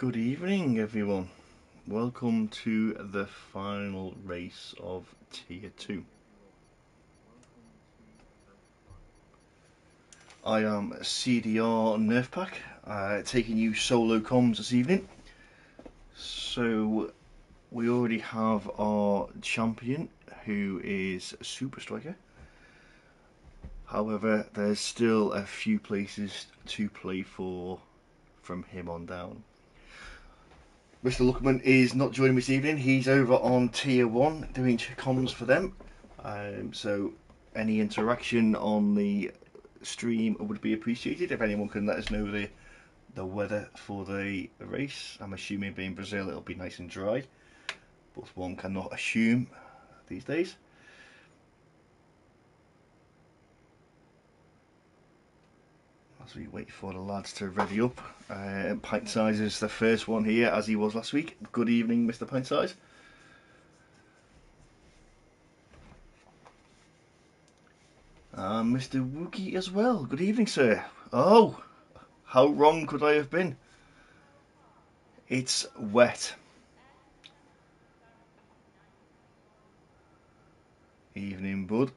Good evening, everyone. Welcome to the final race of Tier 2. I am CDR Nerfpack, taking you solo comms this evening. So, we already have our champion, who is a Super Striker. However, there's still a few places to play for from him on down. Mr. Luckman is not joining me this evening. He's over on Tier 1 doing comms for them. So any interaction on the stream would be appreciated. If anyone can let us know the weather for the race. I'm assuming being Brazil it'll be nice and dry, but one cannot assume these days. As we wait for the lads to ready up, Pint Size is the first one here, as he was last week. Good evening, Mr. Pint Size. Mr. Wookie as well. Good evening, sir. Oh, how wrong could I have been? It's wet. Evening, bud.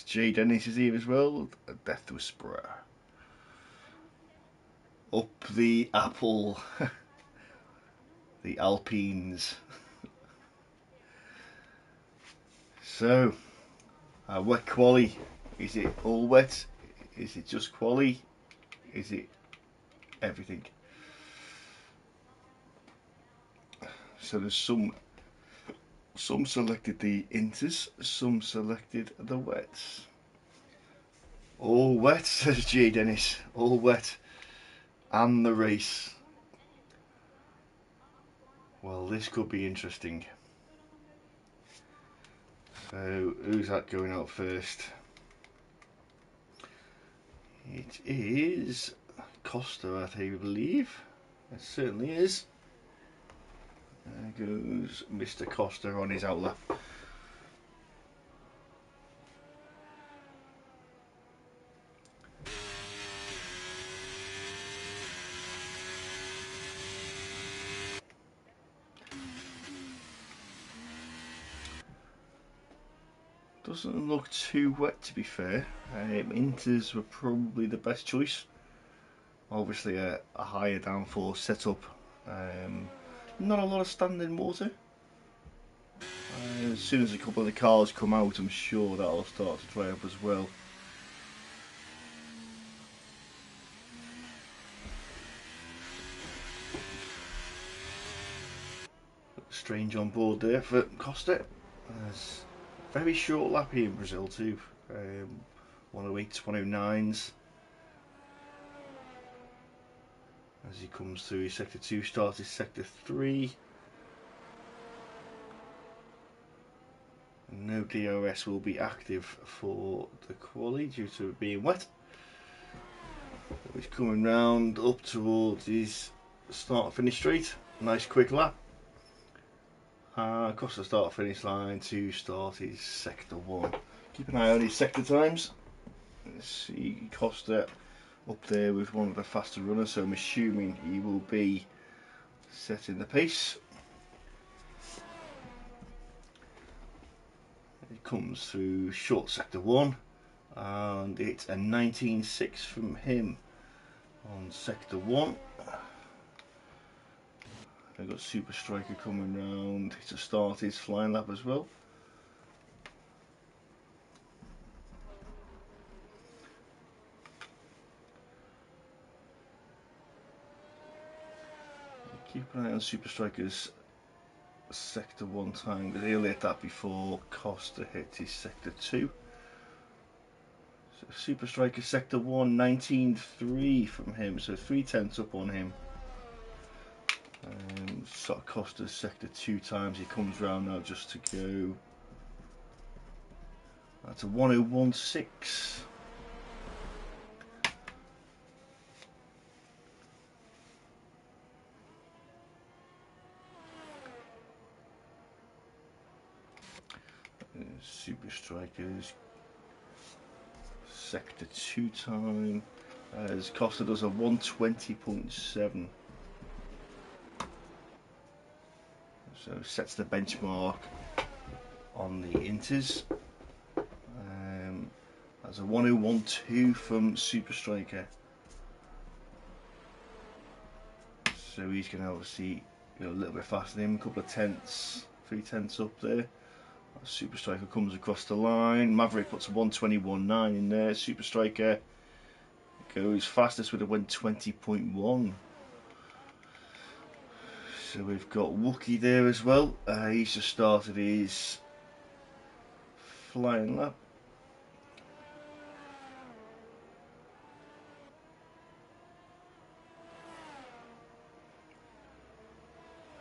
Jay Dennis is here as well. A Death Whisperer. Up the apple. The Alpines. So, wet quali. Is it all wet? Is it just quali? Is it everything? So there's some selected the inters, some selected the wets. All wet, says Jay Dennis. All wet. And the race. Well, this could be interesting. So, who's that going out first? It is Costa, I believe. It certainly is. There goes Mr. Costa on his outlap. Doesn't look too wet, to be fair. Inters were probably the best choice. Obviously a higher downforce setup. Not a lot of standing water. As soon as a couple of the cars come out, I'm sure that'll start to dry up as well. Strange on board there for Costa. There's a very short lap here in Brazil too. 108s, 109s. As he comes through his sector 2, starts his sector 3. No DRS will be active for the quali due to it being wet. He's coming round up towards his start finish straight. Nice quick lap. Across the start finish line to start his sector 1. Keep an eye on his sector times. Let's see Costa up there with one of the faster runners, so I'm assuming he will be setting the pace. He comes through short sector 1 and it's a 19.6 from him on sector 1. I've got Super Striker coming round to start his flying lap as well. Keep an eye on Super Striker's sector 1 time, because he'll hit that before Costa hits his sector 2. So Super Striker sector 1, 19.3 from him, so 3/10 up on him. Sort of Costa's sector 2 times. He comes round now just to go. That's a 1:01.6. Super Strikers sector 2 time as Costa does a 1:20.7. So sets the benchmark on the inters. That's a 1012 from Super Striker. So he's going to obviously go a little bit faster than him, a couple of tenths, 3/10 up there. Super Striker comes across the line. Maverick puts a 121.9 in there. Super Striker goes fastest with a 120.1. So we've got Wookie there as well. He's just started his flying lap.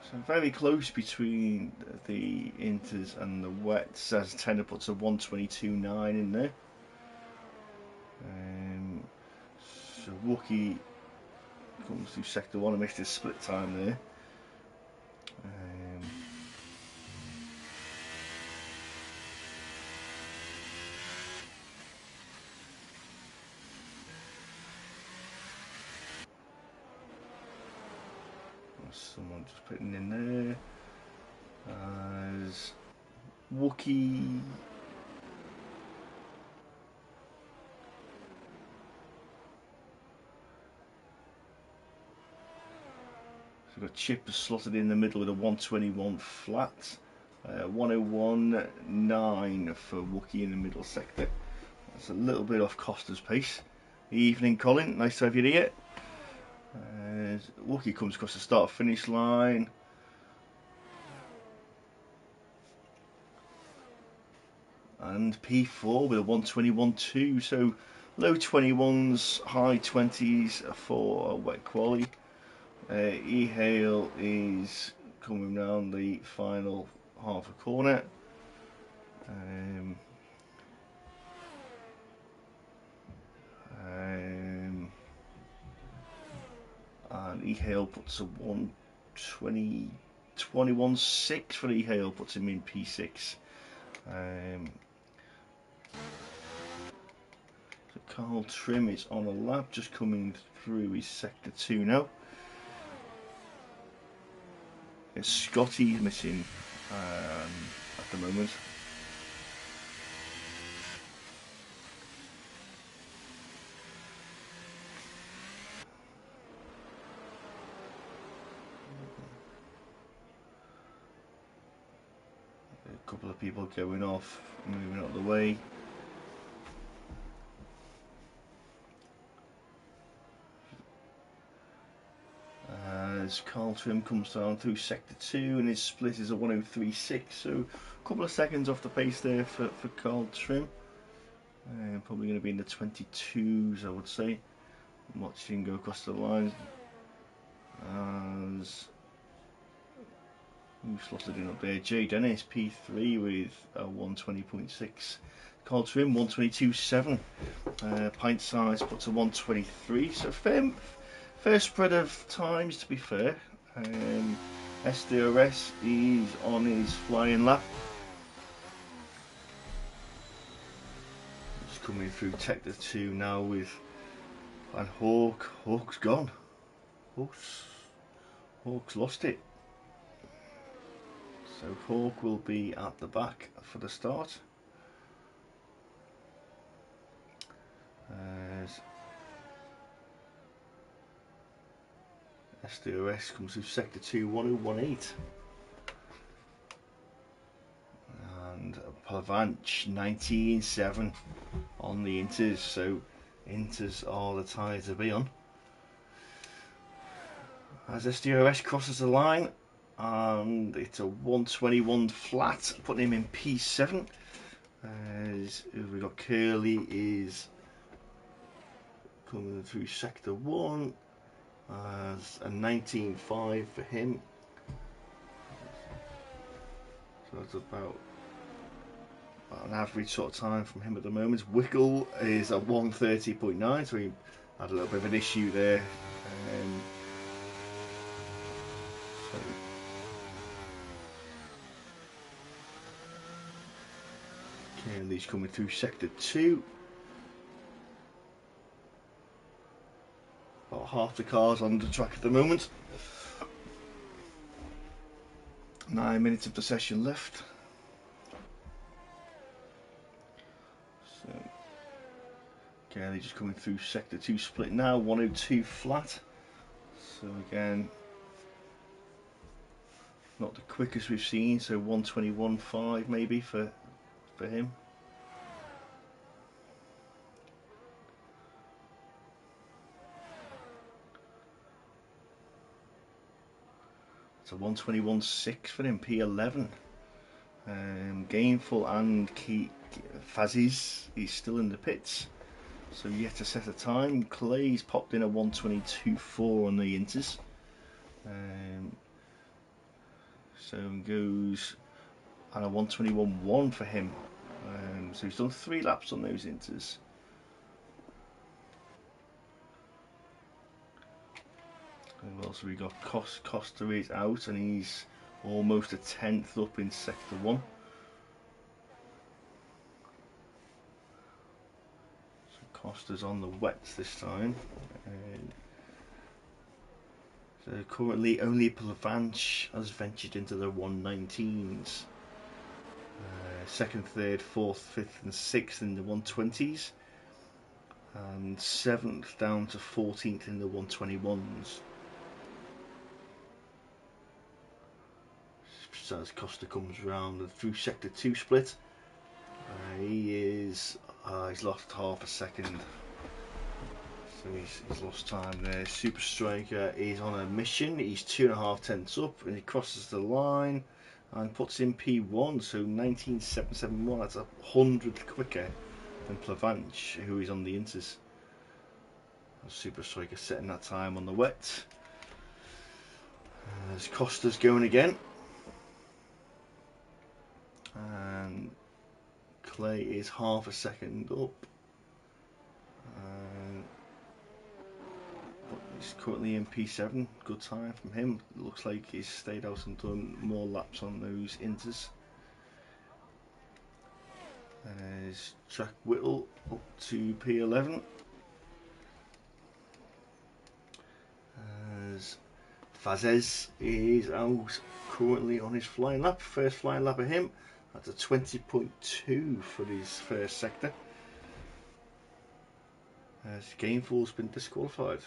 So very close between the inters and the wets, as S10 puts a 122.9 in there. So Wookie comes through sector 1 and makes his split time there. Someone just putting in there as Wookie. So we've got Chip slotted in the middle with a 121 flat, 101.9 for Wookie in the middle sector. That's a little bit off Costa's pace. Evening, Colin. Nice to have you here. Wookie comes across the start finish line. And P4 with a 121.2, so low 21s, high 20s for a wet quali. E-Hail is coming round the final half a corner. And E-Hail puts a 120.21.6 for E-Hail, puts him in P6. So Carl Trim is on a lap, just coming through his sector 2 now. Scotty's missing at the moment. A couple of people going off, moving out of the way. As Carl Trim comes down through sector 2 and his split is a 103.6, so a couple of seconds off the pace there for Carl Trim. Probably going to be in the 22s, I would say. Watching him go across the line. As who slotted in up there? Jay Dennis, P3 with a 120.6. Carl Trim, 122.7. Pint size puts a 123. So fair spread of times, to be fair. SDRS is on his flying lap. Just coming through Sector 2 now with and Hawk's gone. Hawk's lost it. So Hawk will be at the back for the start. As SDOS comes through sector 2, 1018. And Pavanch 19.7 on the inters, so inters are the tyres to be on. As SDOS crosses the line, and it's a 121 flat, putting him in P7. As we've got Curly is coming through sector 1 as a 19.5 for him. So that's about an average sort of time from him at the moment. Wickle is at 130.9, so he had a little bit of an issue there. So Curly's coming through sector 2. About half the cars on the track at the moment. 9 minutes of the session left. So again, they're just coming through sector 2 split now, 102 flat. So again, not the quickest we've seen, so 121.5 maybe for him. So 121.6 for him, P11. Gainful and Fazzi's, he's still in the pits, so yet to set a time. Clay's popped in a 122.4 on the inters. So goes and a 121.1 for him. So he's done 3 laps on those inters. Well, so we got Costa is out and he's almost a 10th up in sector 1. So Costa's on the wets this time. So currently only Plavanche has ventured into the 119s. 2nd, 3rd, 4th, 5th and 6th in the 120s. And 7th down to 14th in the 121s. So as Costa comes round and through sector 2 split, he's lost half a second, so he's lost time there. Super Striker is on a mission, he's 2.5 tenths up and he crosses the line and puts in P1, so 19.771, that's 100th quicker than Plavanche, who is on the inters. Super Striker setting that time on the wet. As Costa's going again. And Clay is half a second up. But he's currently in P7. Good time from him. Looks like he's stayed out and done more laps on those inters. There's Jack Whittle up to P11. As Fazez is out currently on his flying lap. First flying lap of him. That's a 20.2 for his first sector. As Gainful's been disqualified.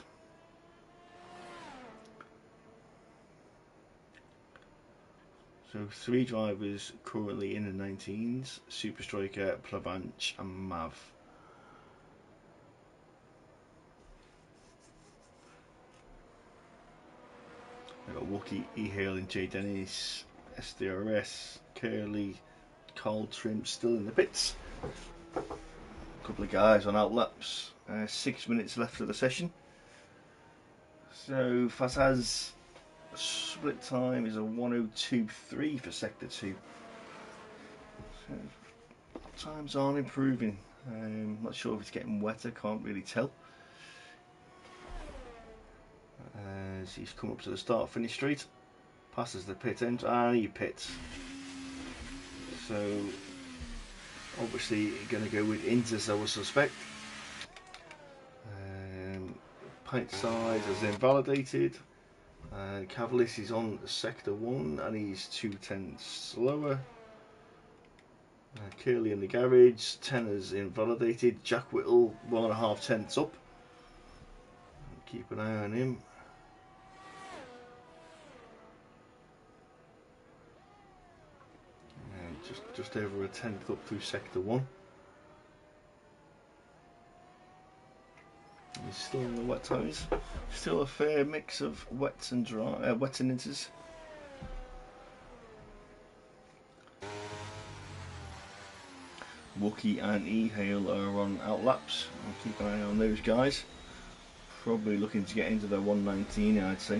So 3 drivers currently in the 19s. Super Striker, Plavanche and Mav. We've got Wookie, E-Hale and J Dennis, SDRS, Curly, Carl Trim still in the pits. A couple of guys on out laps. 6 minutes left of the session. So Fazaz split time is a 102.3 for sector 2. So times aren't improving. Not sure if it's getting wetter, can't really tell. As he's come up to the start finish straight, passes the pit end and he pits. So obviously going to go with inters, I would suspect. Paint size is invalidated. Cavalis is on sector 1 and he's 2 tenths slower. Curly in the garage, 10 is invalidated. Jack Whittle 1.5 tenths up. Keep an eye on him. Just over a tenth up through sector 1. He's still on the wet tyres. Still a fair mix of wets and dry, wets and inters. Wookie and E-Hale are on out laps. I'll keep an eye on those guys. Probably looking to get into the 119, I'd say.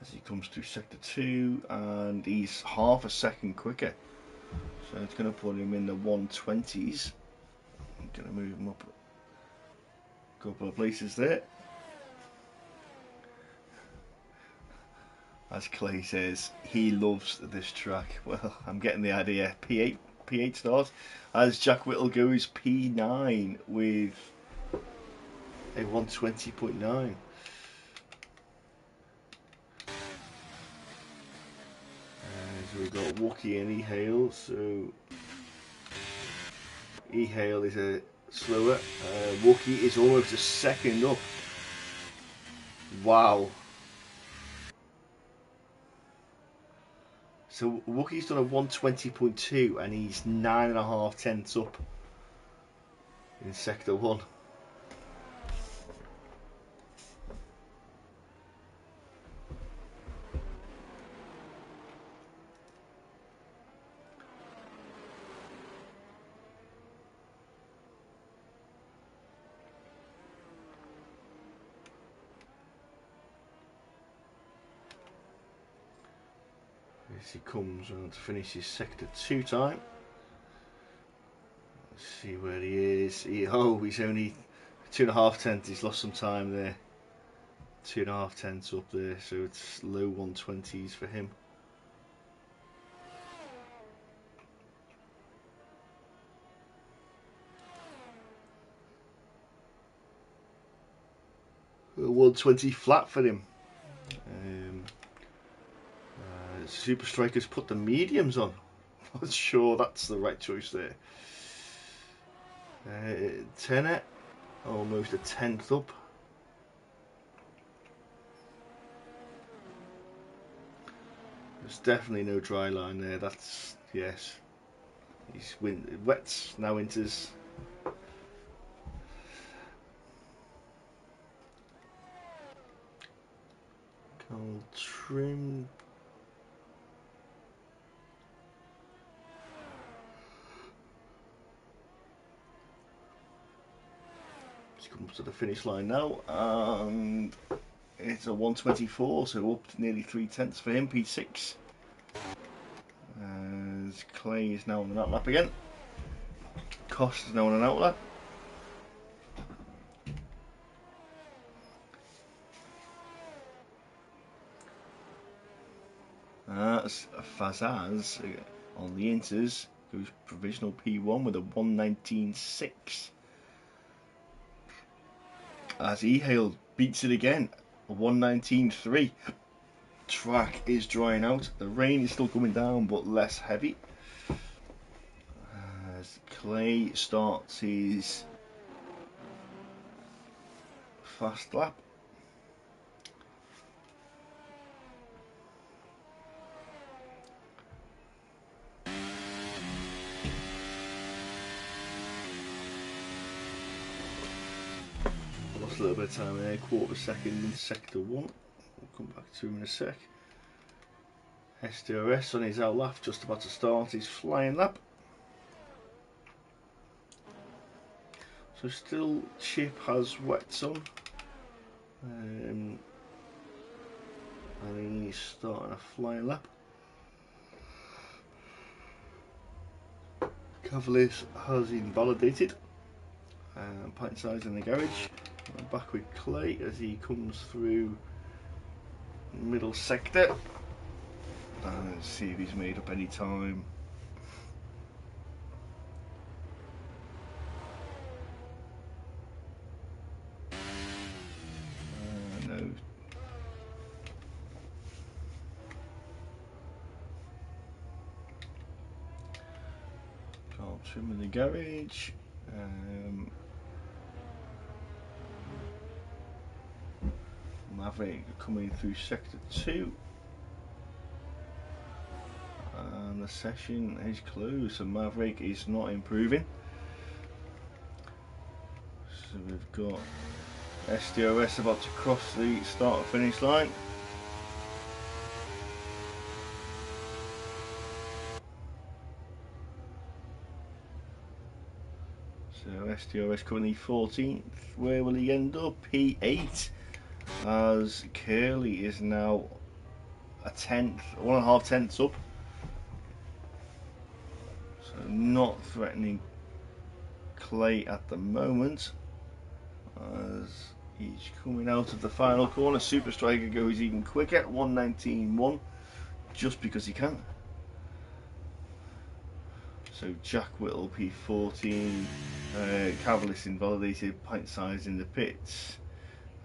As he comes through sector 2 and he's half a second quicker, so it's going to put him in the 120s. I'm going to move him up a couple of places there. As Clay says, he loves this track. Well, I'm getting the idea. P8 start. As Jack Whittle goes P9 with a 120.9. So we've got Wookie and E-Hail. So E-Hail is a slower. Wookie is almost a second up. Wow. So Wookie's done a 120.2 and he's 9.5 tenths up in sector 1. As he comes around to finish his sector 2 time. Let's see where he is. He's only 2.5 tenths. He's lost some time there. 2.5 tenths up there, so it's low 120s for him. A 120 flat for him. Super Strikers put the mediums on. Not sure that's the right choice there. Tenner, almost a tenth up. There's definitely no dry line there. That's, yes. He's wets, now winters. Cold trim. Comes to the finish line now, and it's a 124, so up to nearly 3 tenths for him, P6. As Clay is now on an outlap again. Cost is now on an outlap. Fazaz on the inters goes provisional P1 with a 119.6. As E-Hail beats it again, a 119.3. Track is drying out. The rain is still coming down, but less heavy. As Clay starts his fast lap. Lost a little bit of time there, quarter second in sector 1. We'll come back to him in a sec. SDRS on his outlap, just about to start his flying lap. So still Chip has wets on. And he's starting a flying lap. Cavaliers has invalidated. Pint size in the garage. I'm back with Clay as he comes through middle sector. Let's see if he's made up any time. No. Can't trim in the garage. Maverick coming through sector 2. And the session is closed, so Maverick is not improving. So we've got SDRS about to cross the start finish line. So SDRS currently 14th. Where will he end up? P8. As Curly is now a tenth, 1.5 tenths up. So not threatening Clay at the moment. As He's coming out of the final corner. Super Striker goes even quicker, 119.1, just because he can. So Jack Whittle P14, Cavalis invalidated, pint size in the pits,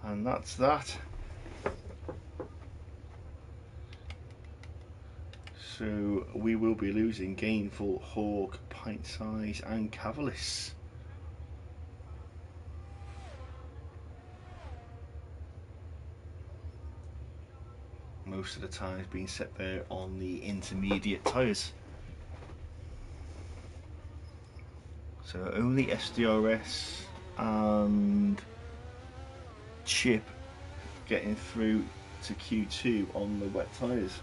and that's that. So we will be losing Gainful, Hawk, pint size, and Cavalis. Most of the time has been set there on the intermediate tyres. So only SDRS and Chip getting through to Q2 on the wet tyres.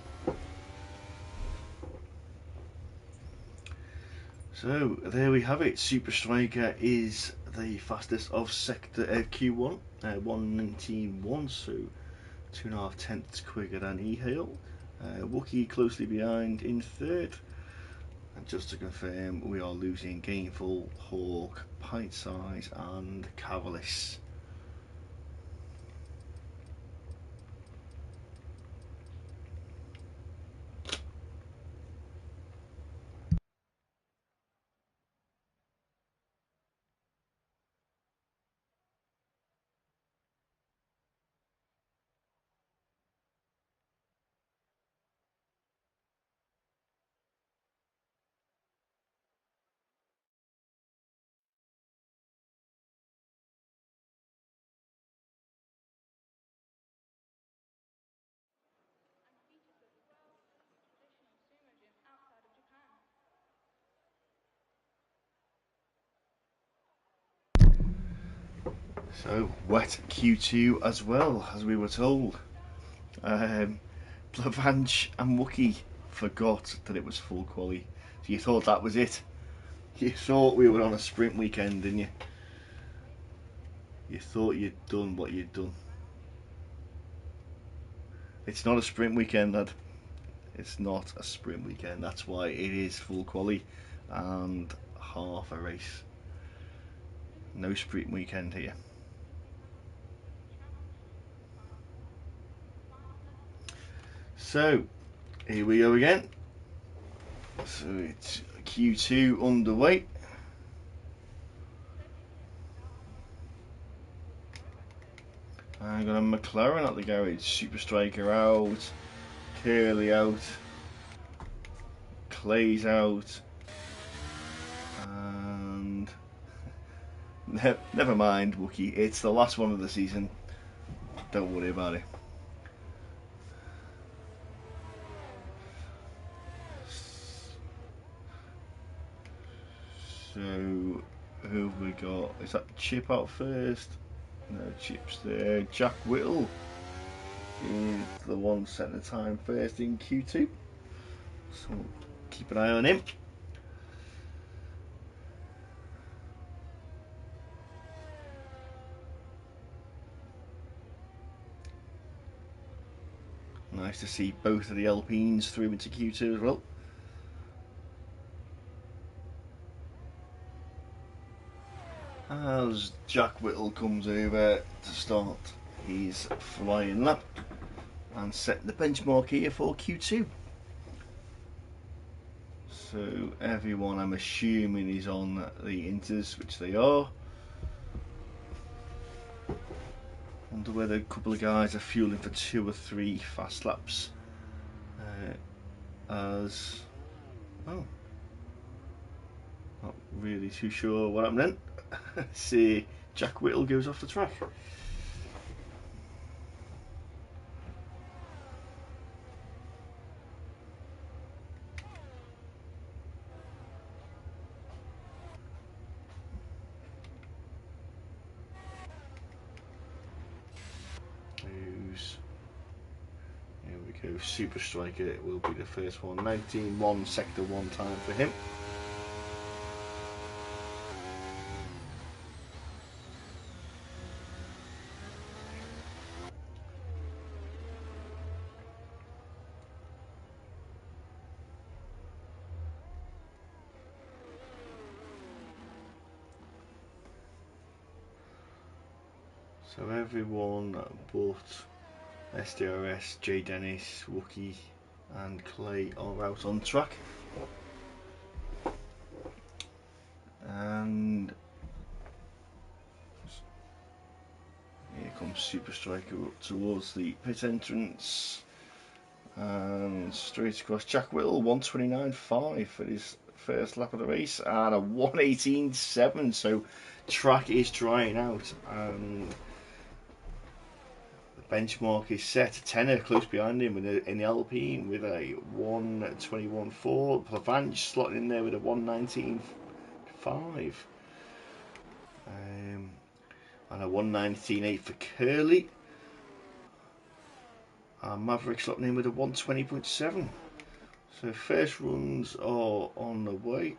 So there we have it. Super Striker is the fastest of sector Q1, 119.1, so 2.5 tenths quicker than E-Hail. Wookie closely behind in third. And just to confirm, we are losing Gainful, Hawk, Pint Size, and Cavalis. So wet Q2 as well, as we were told. Blavanch and Wookie forgot that it was full quali. So you thought that was it. You thought we were on a sprint weekend, didn't you? You thought you'd done what you'd done. It's not a sprint weekend, lad. It's not a sprint weekend. That's why it is full quali and half a race. No sprint weekend here. So here we go again. So it's Q2 underway. I got a McLaren at the garage. Super Striker out. Curly out. Clay's out. And never mind, Wookie. It's the last one of the season. Don't worry about it. So who have we got? Is that Chip out first? No, Chip's there. Jack Whittle is the one setting the time first in Q2. So keep an eye on him. Nice to see both of the Alpines through into Q2 as well. As Jack Whittle comes over to start his flying lap and set the benchmark here for Q2. So everyone, I'm assuming, is on the inters, which they are. Wonder whether a couple of guys are fueling for 2 or 3 fast laps. As oh, not really too sure what happened then. See, Jack Whittle goes off the track. Here we go, Super Striker will be the first one. 19.1 sector 1 time for him. So everyone but SDRS, J Dennis, Wookie and Clay are out on track. And here comes Super Striker up towards the pit entrance. And straight across Jack Whittle, 129.5 for his first lap of the race, and a 118.7. So track is drying out, and the benchmark is set. Tenner close behind him in the Alpine with a 121.4. Plavange slotting in there with a 119.5. And a 119.8 for Curly. And Maverick slotting in with a 120.7. So first runs are on the way.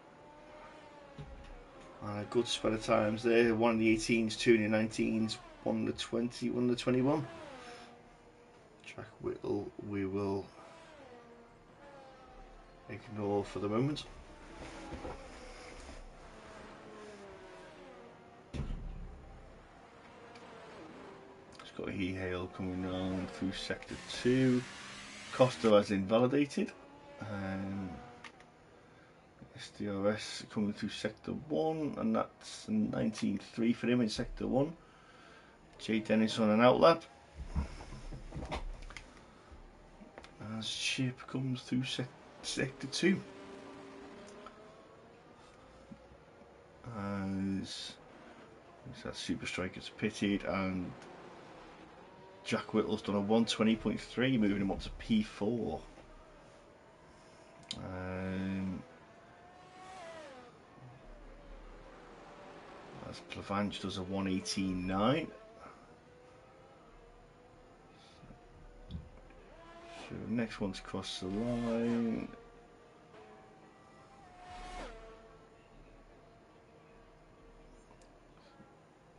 And a good spread of times there. One in the 18s, two in the 19s, one in the 20, one in the 21. Jack Whittle we will ignore for the moment. It's got Hale coming on through sector 2. Costa has invalidated. SDRS coming through sector 1, and that's 19.3 for him in sector 1. J Dennis on an outlap. As Chip comes through sector 2. As that Super Striker's pitted, and Jack Whittle's done a 120.3, moving him up to P4. As Plavange does a 118.9. So the next one's crossed the line.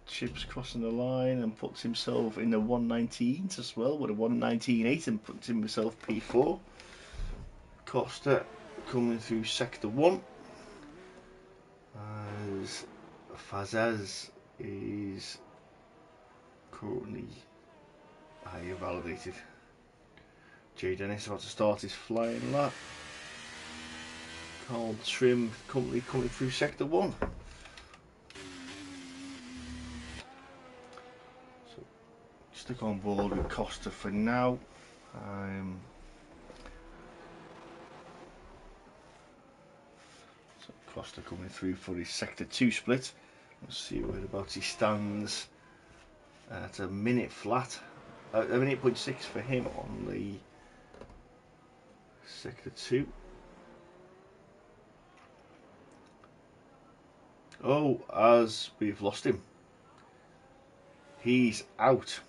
Chip's crossing the line and puts himself in the 119s as well with a 119.8 and puts himself P4. Costa coming through sector 1 as Fazaz is currently invalidated. J Dennis about to start his flying lap. Carl Trim company coming through sector 1. So stick on board with Costa for now. So Costa coming through for his sector 2 split. Let's see whereabouts he stands. At a minute flat. A minute 0.6 for him on the sector 2. Oh, as we've lost him. He's out.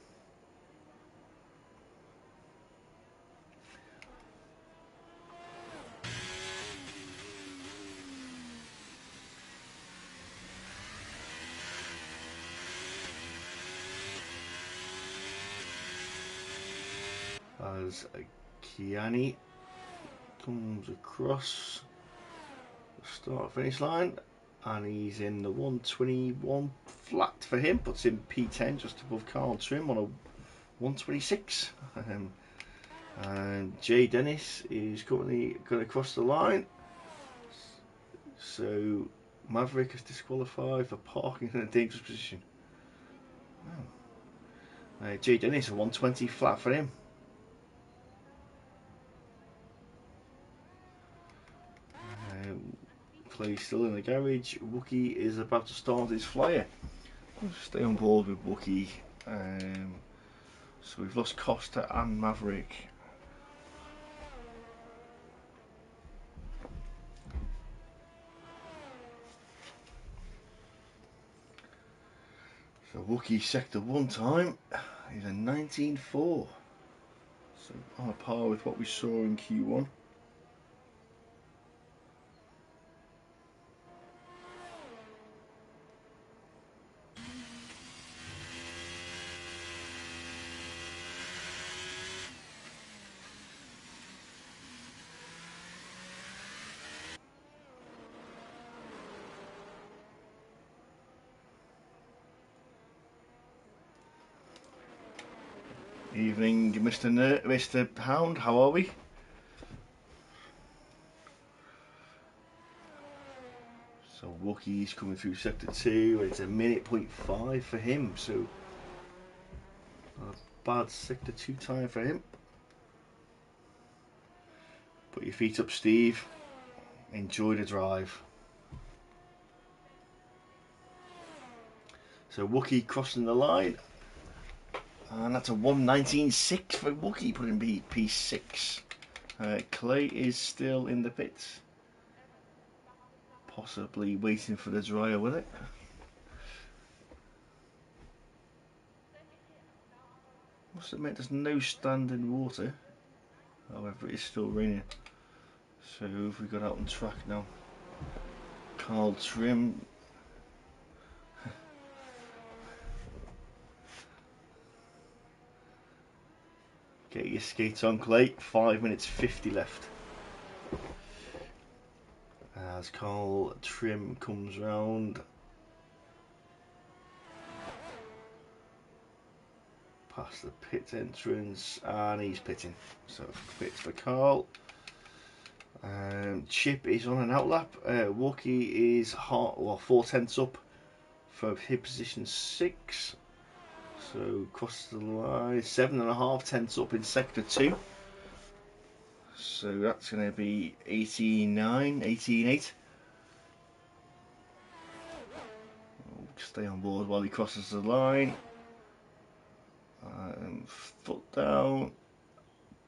As Kiani comes across the start finish line, and he's in the 121 flat for him, puts him P10 just above Carl Trim on a 126. And J Dennis is currently going to cross the line, so Maverick is disqualified for parking in a dangerous position. J Dennis a 120 flat for him. Clay's still in the garage. Wookie is about to start his flyer. We'll stay on board with Wookie. So we've lost Costa and Maverick. So Wookie sector 1 time is a 19.4. So on a par with what we saw in Q1. Evening, Mr. Hound. How are we? So Wookie's coming through sector 2. It's a minute point 5 for him. So not a bad sector 2 time for him. Put your feet up, Steve. Enjoy the drive. So Wookie crossing the line. And that's a 1:19.6 for Wookie, putting P6. Clay is still in the pits. Possibly waiting for the dryer with it. Must admit there's no standing water. However, it is still raining. So if we got out on track now. Carl Trim. Get your skates on, Clay. 5 minutes 50 left. As Carl Trim comes round. Past the pit entrance, and he's pitting. So pits for Carl. Chip is on an outlap. Wookie is 4/10 up for his position 6. So crosses the line, 7.5 up in sector 2. So that's going to be 18.9, 18.8. Stay on board while he crosses the line. Foot down.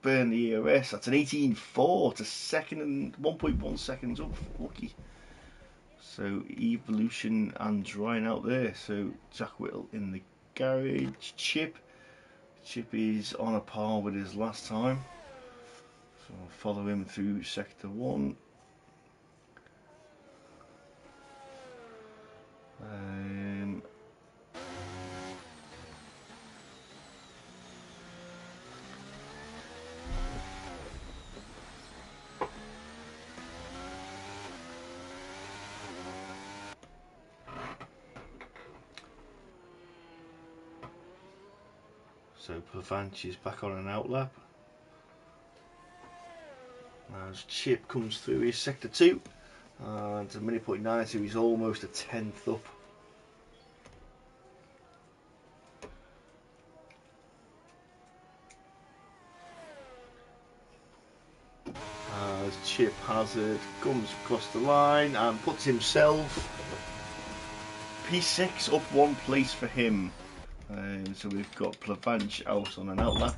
Burn the EOS. That's an 18.4 to second and 1.1 seconds up for Wookie. So evolution and drying out there. So Jack Whittle in the garage. Chip is on a par with his last time. So I'll follow him through sector 1. So Plavanch is back on an outlap. As Chip comes through his sector 2. And a minute point 9, so he's almost a 10th up. As Chip Hazard comes across the line and puts himself P6 up 1 place for him. So we've got Plavanch out on an outlap.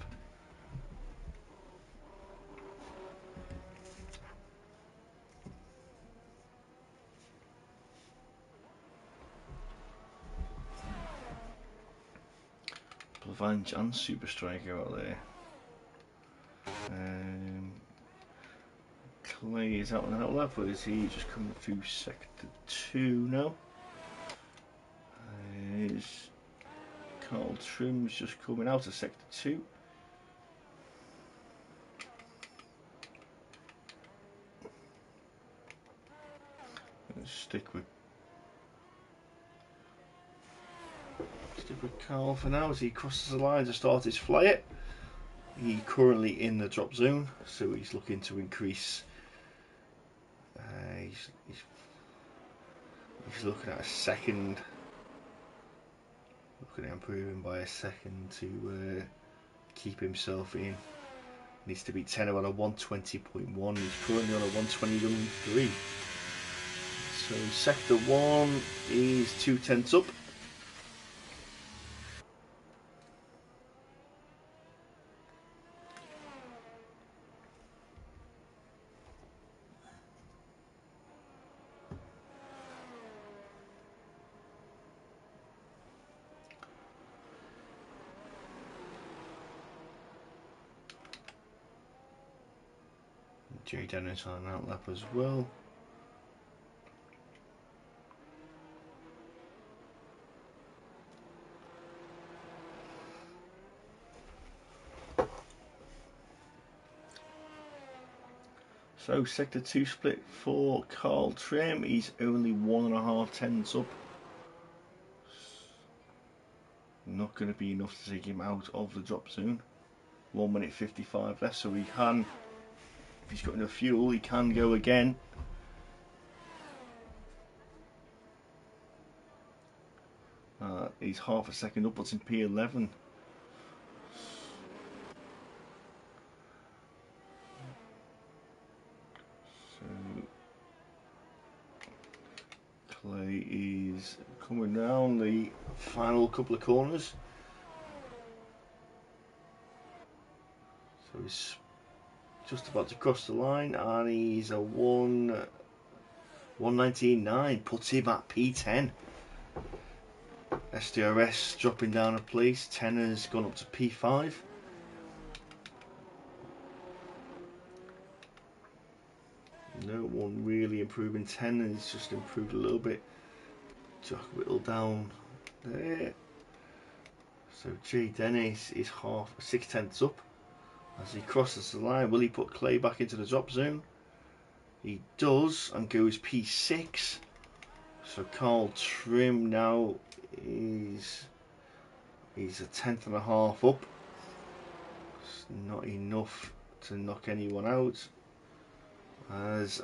Plavanch and Super Striker out there. Clay is out on an outlap, or is he just coming through sector 2 now? Carl Trim's just coming out of sector 2. Stick with Carl for now as he crosses the line to start his flyer. He's currently in the drop zone, so he's looking to increase. He's looking at a second. Looking at improving by a second to keep himself in. Needs to be 10 on a 120.1. He's currently on a 120.3. So sector 1 is 2/10 up. Jay Dennis on an outlap as well. So sector 2 split for Carl Trim. He's only 1.5 up. Not going to be enough to take him out of the drop zone. 1 minute 55 left, so he can, if he's got enough fuel, he can go again. He's half a second up, puts in P11. So Clay is coming down the final couple of corners. So he's just about to cross the line, and he's a 1:19.9, puts him at P10. SDRS dropping down a place, 10 has gone up to P5. No one really improving. 10 has just improved a little bit. Jack Whittle down there. So Jay Dennis is half 6/10 up as he crosses the line. Will he put Clay back into the drop zone? He does, and goes P6. So Carl Trim now he's a 1/10.5 up. It's not enough to knock anyone out. As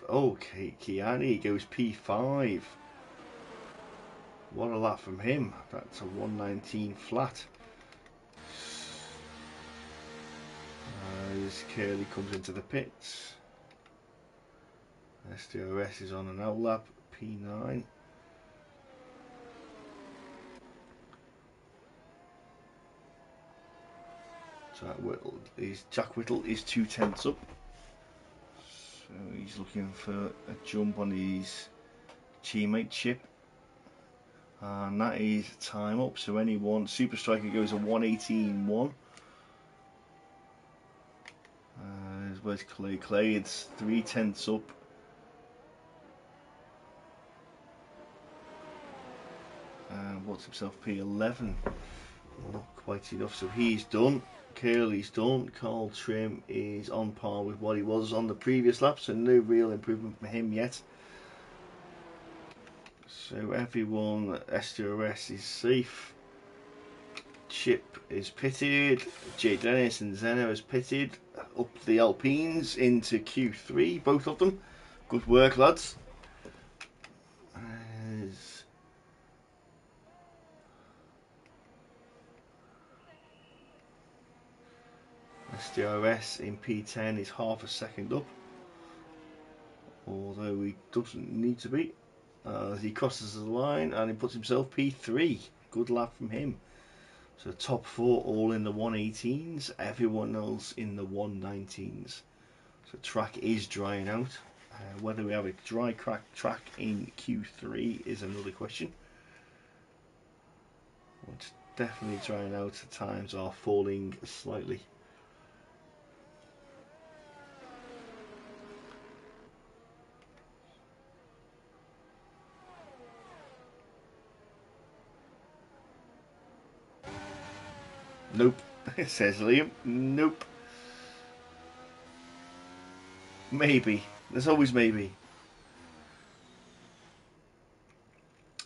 Kiani goes P5. What a lap from him. That's a 1:19 flat. As Curly comes into the pits. SDRS is on an out lap, P9. Jack Whittle is 2/10 up. So he's looking for a jump on his teammate chip. And that is time up. So anyone, Super Striker goes a 1:18.1. Where's Clay? Clay, it's 3/10 up. What's himself P11? Not quite enough, so he's done. Curly's done. Carl Trim is on par with what he was on the previous lap, so no real improvement for him yet. So everyone, SDRS is safe. Chip is pitted. Jay Dennis and Zeno is pitted. Up the Alpines into Q3, both of them. Good work, lads. SDRS in P10 is half a second up, although he doesn't need to be, as he crosses the line and he puts himself P3. Good lap from him. So top 4 all in the 1:18s, everyone else in the 1:19s. So track is drying out. Whether we have a dry track in Q3 is another question. It's definitely drying out. The times are falling slightly. Nope, says Liam. Nope. Maybe. There's always maybe.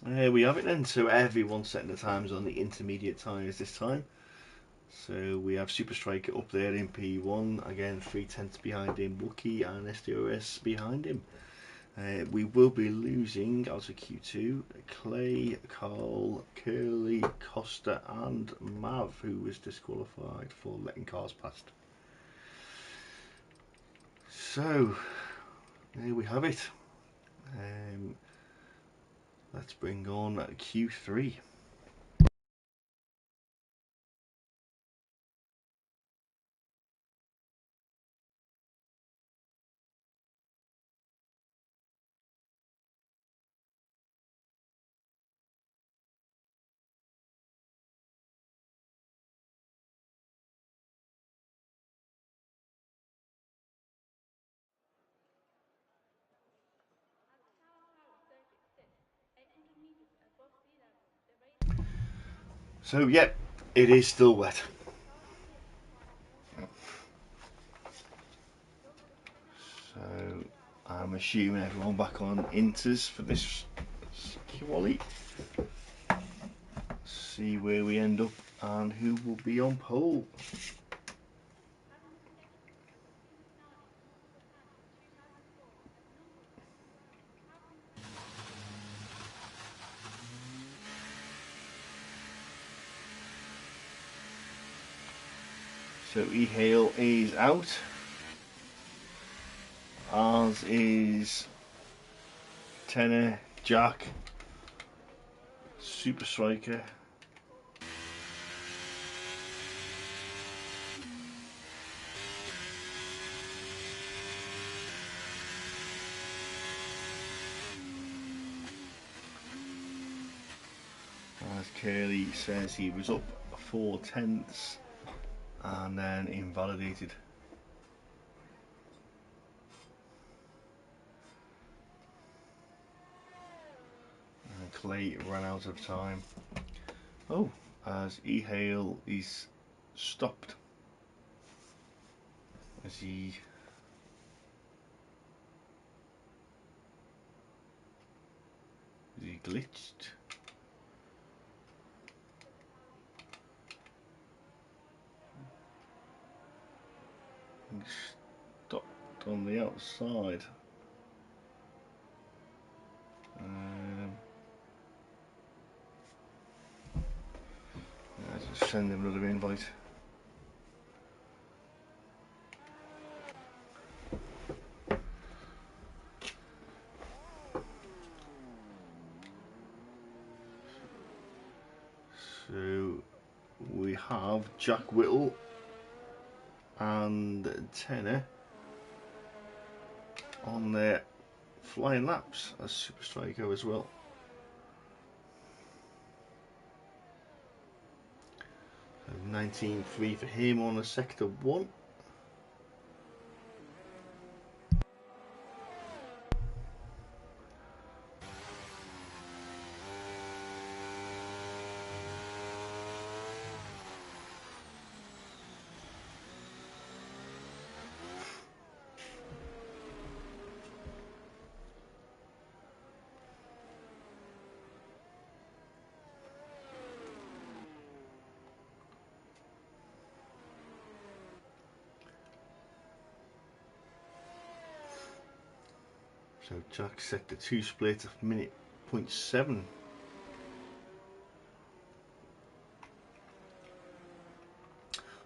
There we have it then. So everyone's setting the times on the intermediate tyres this time. So we have Super Striker up there in P1. Again, 3/10 behind him. Wookie and SDRS behind him. We will be losing out of Q2 Clay, Carl, Curly, Costa and Mav, who was disqualified for letting cars past. So there we have it. Let's bring on Q3. So yeah, it is still wet. So I'm assuming everyone back on inters for this quali. See where we end up and who will be on pole. So E-Hail is out, as is Tenor, Jack, Super Striker, as Curly says he was up 4/10 and then invalidated. And Clay ran out of time. Oh, as E-Hail is stopped. As he glitched. He stopped on the outside. I'll just send him another invite. So we have Jack Whittle and Tenor on their flying laps as Super Striker as well. So 19.3 for him on a sector 1. So Jack sector 2 split of minute 0.7.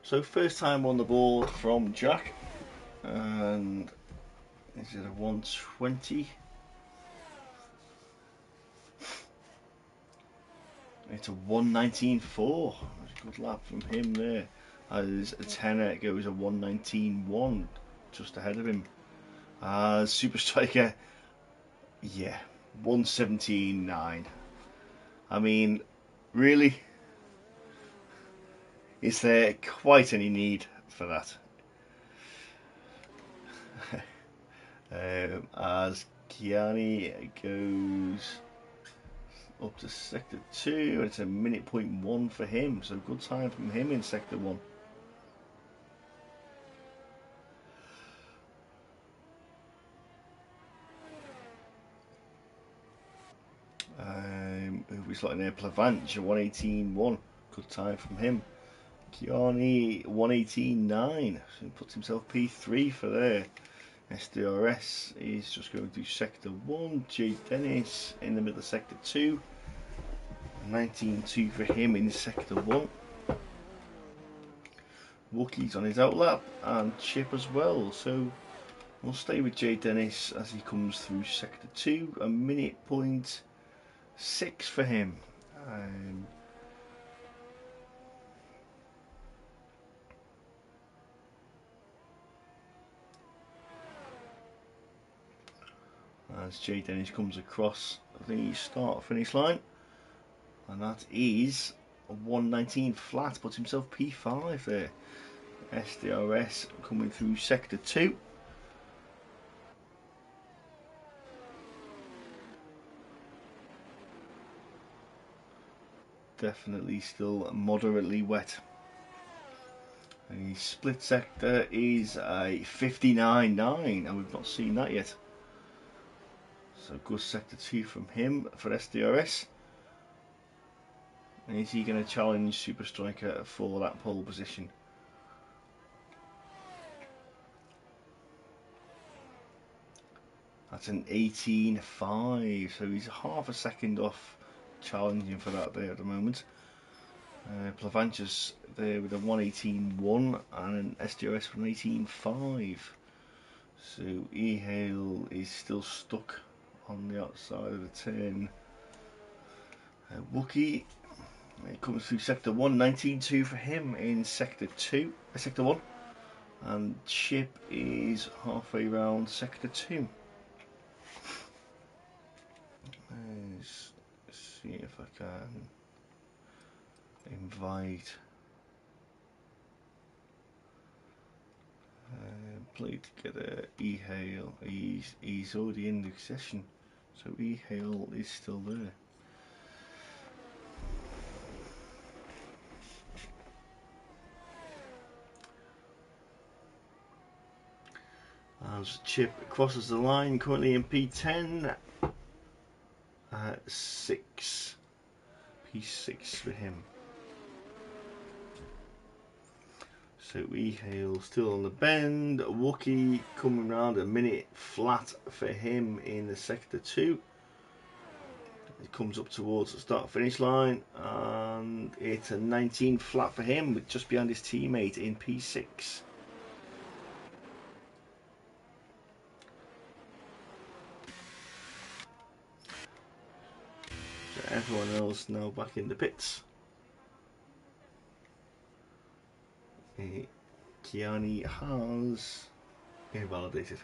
So first time on the board from Jack, and is it a 120? It's a 119.4. Good lap from him there. As a Tenor goes a 119.1, just ahead of him. As Super Striker, yeah, 117.9. I mean, really, is there quite any need for that? As Kiani goes up to sector 2, it's a minute 0.1 for him, so good time from him in sector 1. Who we slotting there? Plavanch, 118.1, good time from him. Kiani, 118.9, so he puts himself P3 for there. SDRS is just going to sector 1. J Dennis in the middle of sector 2. 19.2 for him in sector 1. Wookie's on his outlap and Chip as well. So we'll stay with J Dennis as he comes through sector 2. A minute 0.6 for him. As J Dennis comes across the start finish line, and that is a 119 flat, puts himself P5 there. SDRS coming through sector 2. Definitely still moderately wet. And the split sector is a 59.9, and we've not seen that yet. So good sector 2 from him for SDRS. And is he going to challenge Super Striker for that pole position? That's an 18.5, so he's half a second off challenging for that there at the moment. Plavanchus there with a 118.1 and an SDRS with an 18.5. So E-Hail is still stuck on the outside of the turn. Wookie, it comes through sector 1, 19.2 for him in sector 1. And Chip is halfway round sector 2. Let's see if I can invite play together E-Hail. He's already in the session, so E-Hail is still there. As Chip crosses the line, currently in P10 at 6. P6 for him. So E-Hail still on the bend. Wookie coming round a minute flat for him in the sector 2. It comes up towards the start finish line and it's a 19 flat for him, with just behind his teammate in P6. So everyone else now back in the pits. Kiani has invalidated.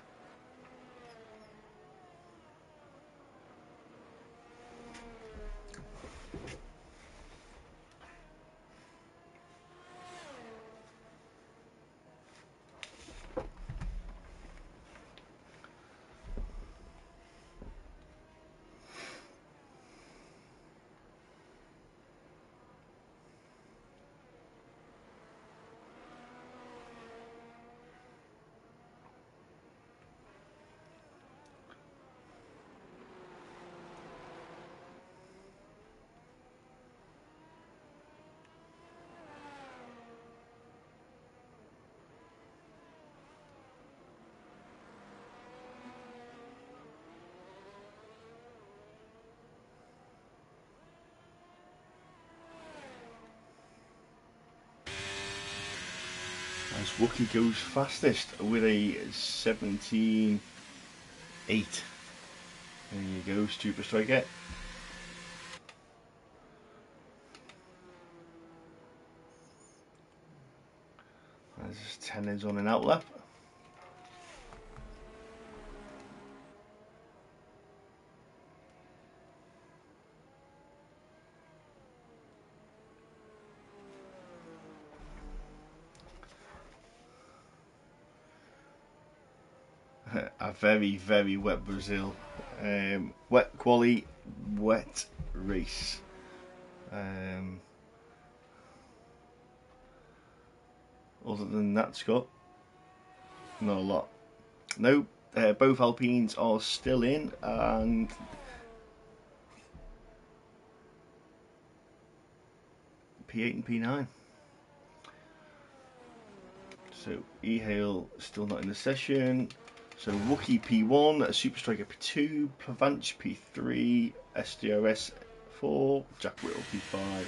As Wookie goes fastest with a 17.8. There you go, Super Striker. As 10 is on an outlap. A very, very wet Brazil. Wet quali, wet race. Other than that, Scott, not a lot. No, both Alpines are still in, and P8 and P9. So E-Hail still not in the session. So Wookie P1, Super Striker P2, Plavanch P3, SDRS 4, Jack Whittle P5.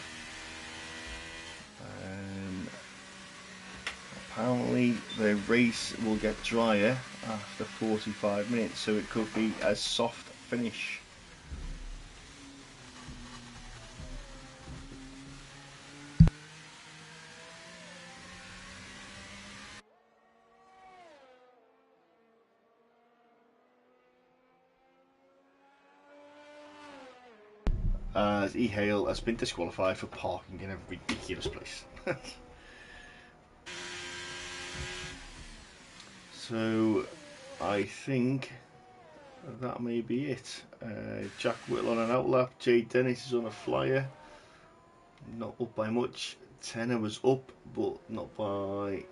Apparently the race will get drier after 45 minutes, so it could be a soft finish. As E-Hail has been disqualified for parking in a ridiculous place. So I think that may be it. Jack Whittle on an outlap, Jay Dennis is on a flyer, not up by much. Tenner was up, but not by.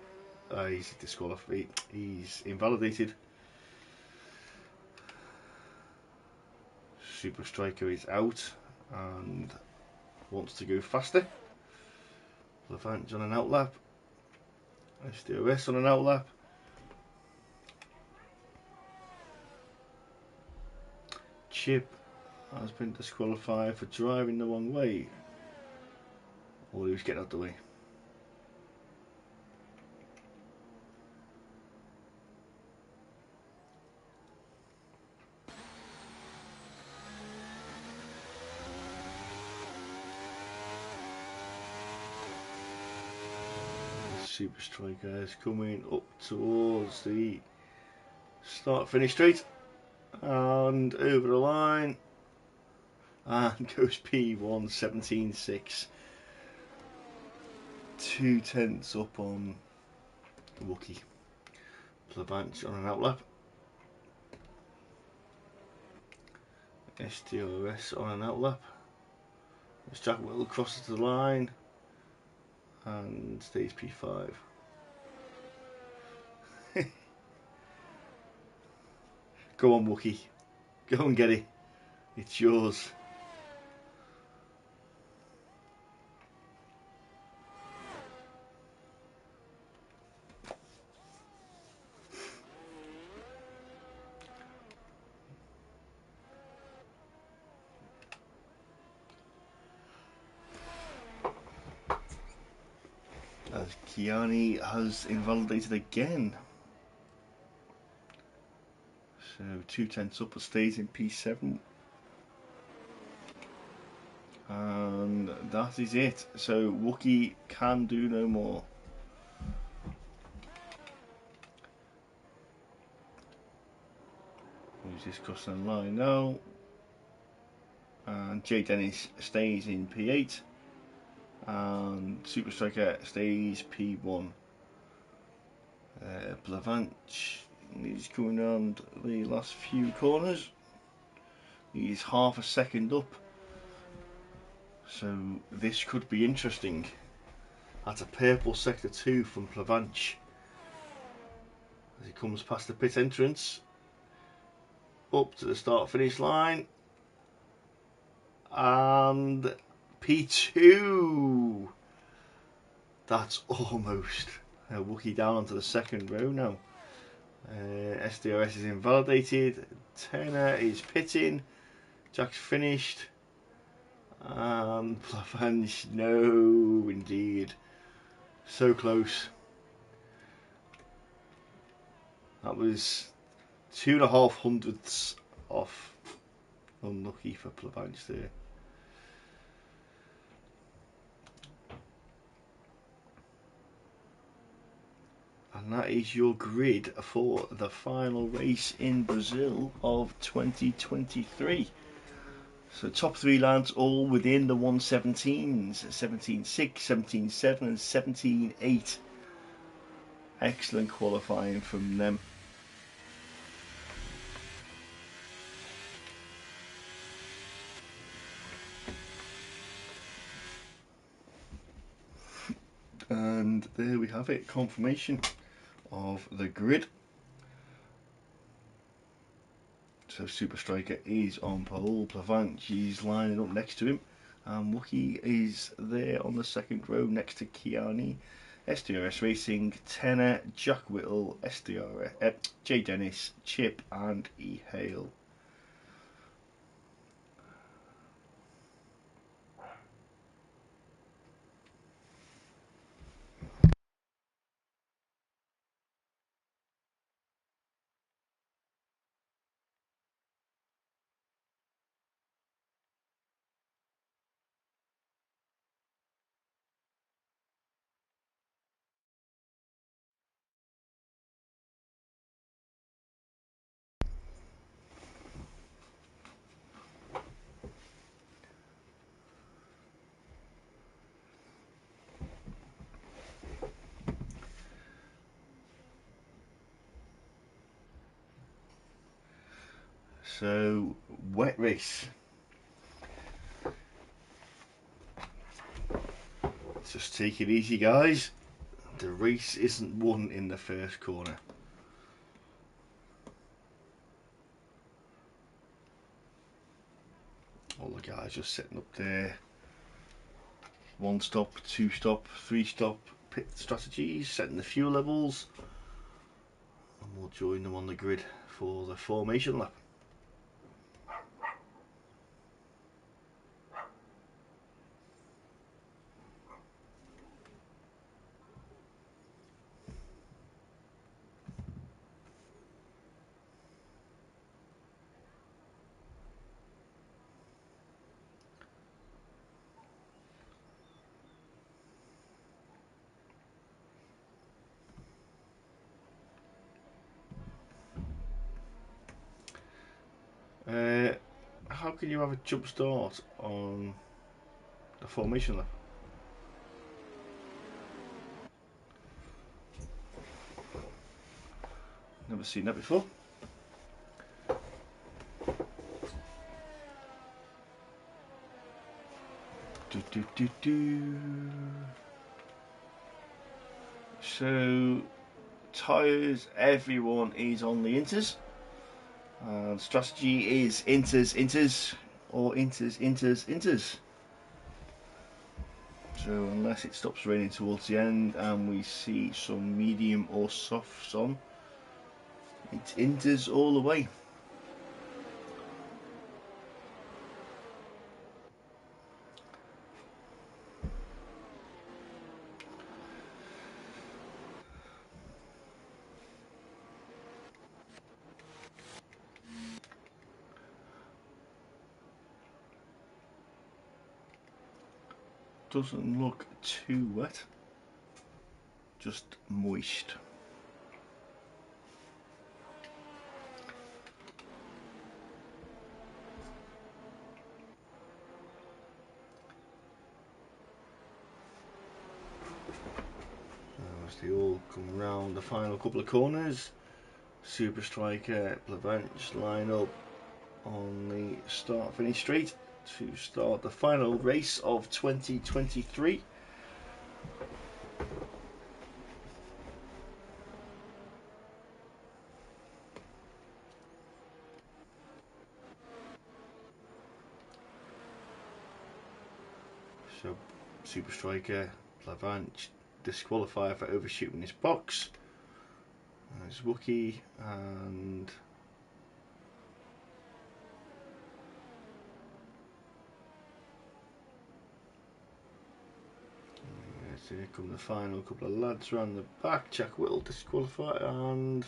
He's disqualified. He's invalidated. Super Striker is out and wants to go faster. Plavanch on an outlap. SDOS on an outlap. Chip has been disqualified for driving the wrong way. All he was getting out the way. Super Striker is coming up towards the start finish straight and over the line and goes P1 17.6, 2/10 up on Wookie. Plavanch on an outlap, SDRS on an outlap. As Jack Whittle crosses the line and stays P5. Go on, Wookie. Go and get it. It's yours. As Kiani has invalidated again. So 2/10 up, stays in P7. And that is it. So Wookie can do no more. Who's this crossing the line now? And J Dennis stays in P8. And Super Striker stays P1. Plavanch is coming around the last few corners. He's half a second up. So this could be interesting. That's a purple sector 2 from Plavanch. As he comes past the pit entrance. Up to the start finish line. And P2. That's almost a Wookie down onto the second row now. SDRS is invalidated. Turner is pitting. Jack's finished. And Plavanch, no, indeed. So close. That was 2.5 hundredths off. Unlucky for Plavanch there. And that is your grid for the final race in Brazil of 2023. So top 3 lads all within the 117s, 17.6, 17.7 and 17.8. Excellent qualifying from them. And there we have it, confirmation of the grid. So Super Striker is on pole, Plavanch is lining up next to him, and Wookie is there on the second row next to Kiani. SDRS Racing, Tenor, Jack Whittle, SDRS, J Dennis, Chip and E Hale. So, wet race. Just take it easy, guys. The race isn't won in the first corner. All the guys just setting up their 1 stop, 2 stop, 3 stop pit strategies, setting the fuel levels, and we'll join them on the grid for the formation lap. How can you have a jump start on the formation lap? Never seen that before. So tyres, everyone is on the inters. Strategy is inters, or inters. So unless it stops raining towards the end and we see some medium or softs on, it's inters all the way. Doesn't look too wet, just moist. As they all come round the final couple of corners, Super Striker, Blavanch line up on the start finish straight to start the final race of 2023. So Super Striker, Blavanch disqualified for overshooting his box. There's Wookie and so here come the final couple of lads around the back. Jack Whittle disqualified and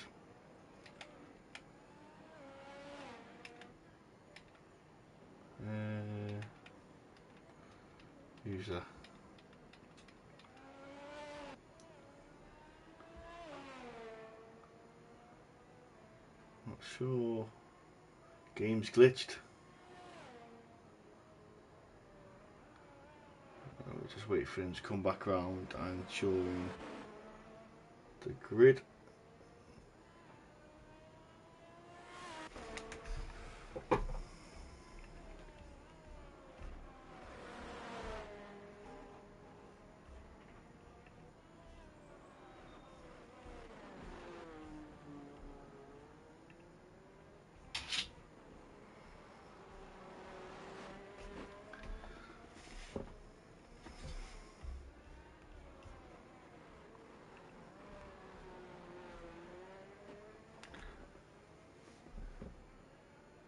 who's that? Not sure. Game's glitched. We'll just wait for him to come back round and join the grid.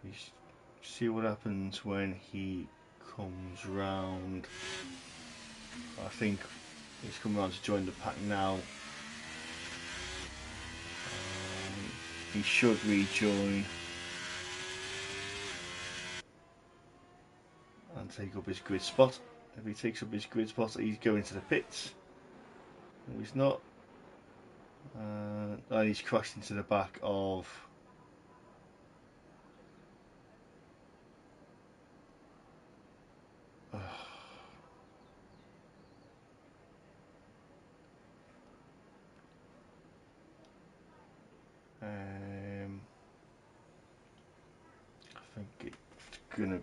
You see what happens when he comes round. I think he's come round to join the pack now. He should rejoin and take up his grid spot. If he takes up his grid spot, he's going to the pits. No, he's not. And he's crashed into the back of I think it's gonna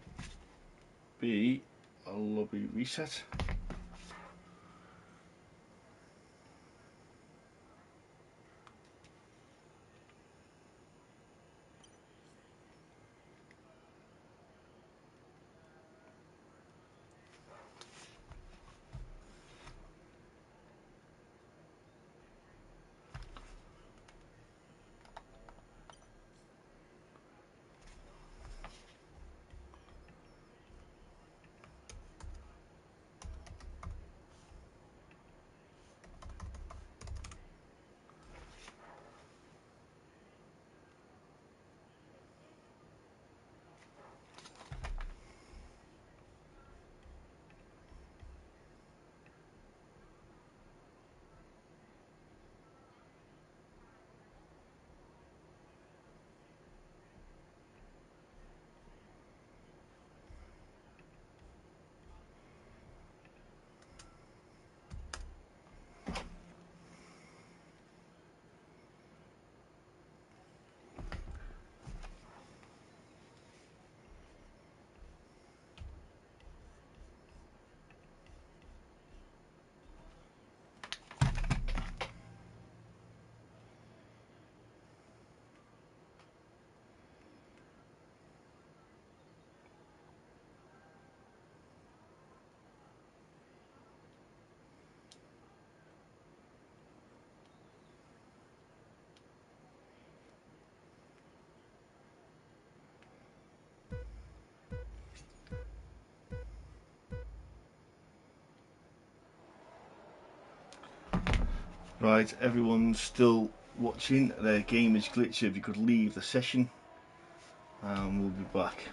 be a lobby reset. Right, everyone's still watching. Their game is glitched, so if you could leave the session, and we'll be back.